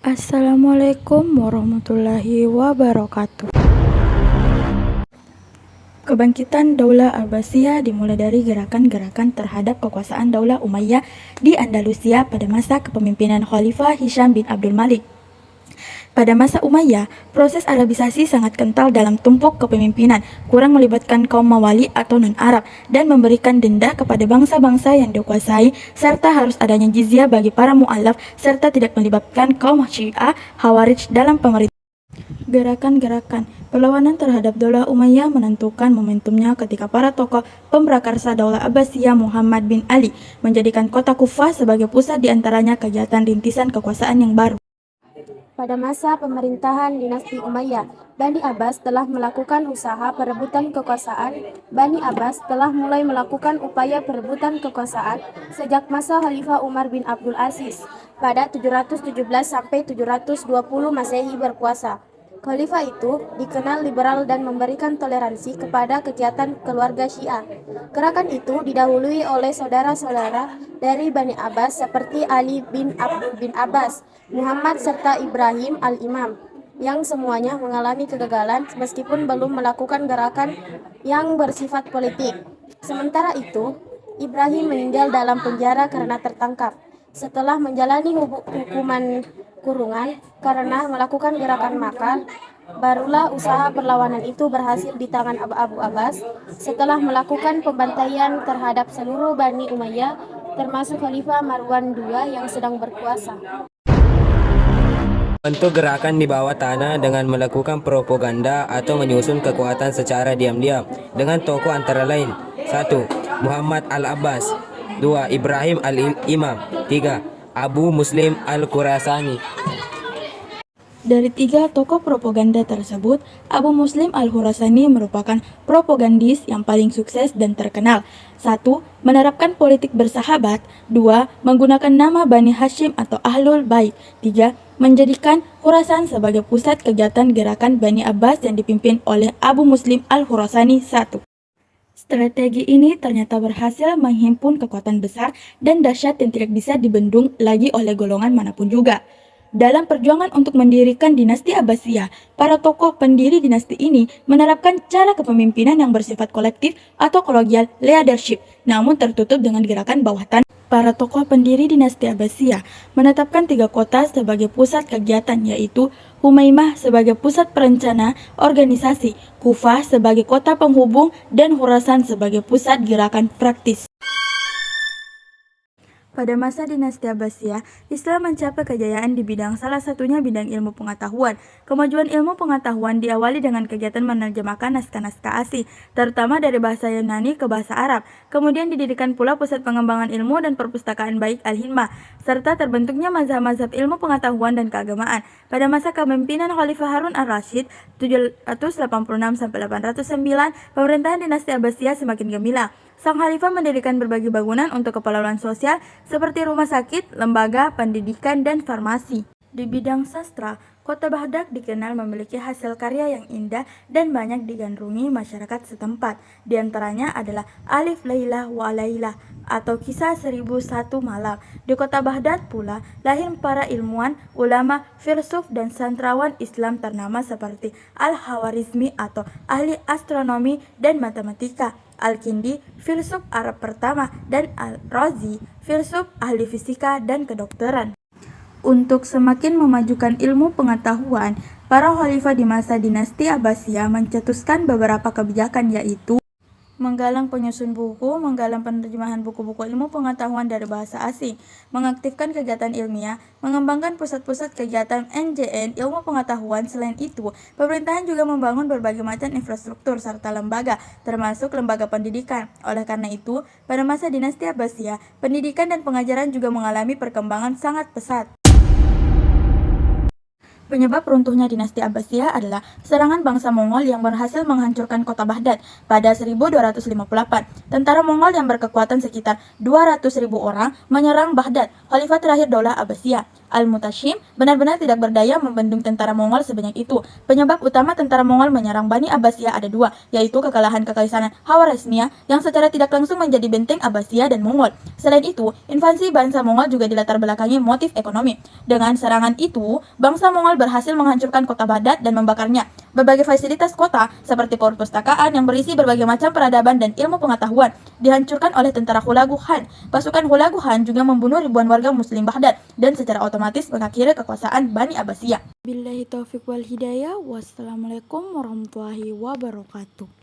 Assalamualaikum warahmatullahi wabarakatuh. Kebangkitan Daulah Abbasiyah dimulai dari gerakan-gerakan terhadap kekuasaan Daulah Umayyah di Andalusia pada masa kepemimpinan Khalifah Hisham bin Abdul Malik. Pada masa Umayyah, proses Arabisasi sangat kental dalam tumpuk kepemimpinan, kurang melibatkan kaum Mawali atau non-Arab, dan memberikan denda kepada bangsa-bangsa yang dikuasai, serta harus adanya jizyah bagi para mu'alaf, serta tidak melibatkan kaum Syiah Khawarij dalam pemerintahan. Gerakan-gerakan perlawanan terhadap Daulah Umayyah menentukan momentumnya ketika para tokoh pemprakarsa Daulah Abbasiyah Muhammad bin Ali menjadikan kota Kufah sebagai pusat diantaranya kegiatan rintisan kekuasaan yang baru. Pada masa pemerintahan dinasti Umayyah, Bani Abbas telah melakukan usaha perebutan kekuasaan. Bani Abbas telah mulai melakukan upaya perebutan kekuasaan sejak masa Khalifah Umar bin Abdul Aziz pada 717 sampai 720 Masehi berkuasa. Khalifah itu dikenal liberal dan memberikan toleransi kepada kegiatan keluarga Syiah. Gerakan itu didahului oleh saudara-saudara dari Bani Abbas seperti Ali bin Abdul bin Abbas, Muhammad serta Ibrahim al-Imam, yang semuanya mengalami kegagalan meskipun belum melakukan gerakan yang bersifat politik. Sementara itu, Ibrahim meninggal dalam penjara karena tertangkap. Setelah menjalani hukuman kurungan karena melakukan gerakan makar, barulah usaha perlawanan itu berhasil di tangan Abu Abbas setelah melakukan pembantaian terhadap seluruh Bani Umayyah, termasuk Khalifah Marwan II yang sedang berkuasa. Bentuk gerakan di bawah tanah dengan melakukan propaganda atau menyusun kekuatan secara diam-diam dengan tokoh antara lain: 1. Muhammad al-Abbas, 2. Ibrahim al-Imam, 3. Abu Muslim al-Khurasani. Dari tiga tokoh propaganda tersebut, Abu Muslim al-Khurasani merupakan propagandis yang paling sukses dan terkenal. 1. Menerapkan politik bersahabat. 2. Menggunakan nama Bani Hashim atau Ahlul Bait. 3. Menjadikan Khurasan sebagai pusat kegiatan gerakan Bani Abbas yang dipimpin oleh Abu Muslim al-Khurasani. 1. Strategi ini ternyata berhasil menghimpun kekuatan besar dan dahsyat yang tidak bisa dibendung lagi oleh golongan manapun juga. Dalam perjuangan untuk mendirikan dinasti Abbasiyah, para tokoh pendiri dinasti ini menerapkan cara kepemimpinan yang bersifat kolektif atau kolonial leadership, namun tertutup dengan gerakan bawah tanah. Para tokoh pendiri dinasti Abbasiyah menetapkan 3 kota sebagai pusat kegiatan, yaitu Humaimah sebagai pusat perencana organisasi, Kufah sebagai kota penghubung, dan Khurasan sebagai pusat gerakan praktis. Pada masa dinasti Abbasiyah, Islam mencapai kejayaan di bidang salah satunya bidang ilmu pengetahuan. Kemajuan ilmu pengetahuan diawali dengan kegiatan menerjemahkan naskah-naskah asing, terutama dari bahasa Yunani ke bahasa Arab. Kemudian didirikan pula pusat pengembangan ilmu dan perpustakaan baik Al-Himah, serta terbentuknya mazhab-mazhab ilmu pengetahuan dan keagamaan. Pada masa kepemimpinan Khalifah Harun ar-Rasyid 786-809, pemerintahan dinasti Abbasiyah semakin gemilang. Sang Khalifah mendirikan berbagai bangunan untuk keperluan sosial seperti rumah sakit, lembaga, pendidikan, dan farmasi. Di bidang sastra, kota Baghdad dikenal memiliki hasil karya yang indah dan banyak digandrungi masyarakat setempat. Di antaranya adalah Alif Lailah wa Lailah atau Kisah 1001 Malam. Di kota Baghdad pula lahir para ilmuwan, ulama, filsuf, dan sastrawan Islam ternama seperti Al-Khawarizmi atau ahli astronomi dan matematika, Al-Kindi, filsuf Arab pertama, dan Al-Razi, filsuf ahli fisika dan kedokteran. Untuk semakin memajukan ilmu pengetahuan, para khalifah di masa dinasti Abbasiyah mencetuskan beberapa kebijakan, yaitu menggalang penyusun buku, menggalang penerjemahan buku-buku ilmu pengetahuan dari bahasa asing, mengaktifkan kegiatan ilmiah, mengembangkan pusat-pusat kegiatan NJN ilmu pengetahuan. Selain itu, pemerintahan juga membangun berbagai macam infrastruktur serta lembaga, termasuk lembaga pendidikan. Oleh karena itu, pada masa dinasti Abbasiyah, pendidikan dan pengajaran juga mengalami perkembangan sangat pesat. Penyebab runtuhnya dinasti Abbasiyah adalah serangan bangsa Mongol yang berhasil menghancurkan kota Baghdad pada 1258. Tentara Mongol yang berkekuatan sekitar 200.000 orang menyerang Baghdad, khalifah terakhir Daulah Abbasiyah. Al-Mutashim benar-benar tidak berdaya membendung tentara Mongol sebanyak itu. Penyebab utama tentara Mongol menyerang Bani Abbasiyah ada dua, yaitu kekalahan Kekaisaran Khawarizmiyah yang secara tidak langsung menjadi benteng Abbasiyah dan Mongol. Selain itu, invasi bangsa Mongol juga dilatar belakangi motif ekonomi. Dengan serangan itu, bangsa Mongol berhasil menghancurkan kota Baghdad dan membakarnya. Berbagai fasilitas kota, seperti perpustakaan yang berisi berbagai macam peradaban dan ilmu pengetahuan, dihancurkan oleh tentara Hulagu Khan. Pasukan Hulagu Khan juga membunuh ribuan warga muslim Baghdad dan secara otomatis mengakhiri kekuasaan Bani Abbasiyah. Billahi taufiq wal hidayah. Wassalamualaikum warahmatullahi wabarakatuh.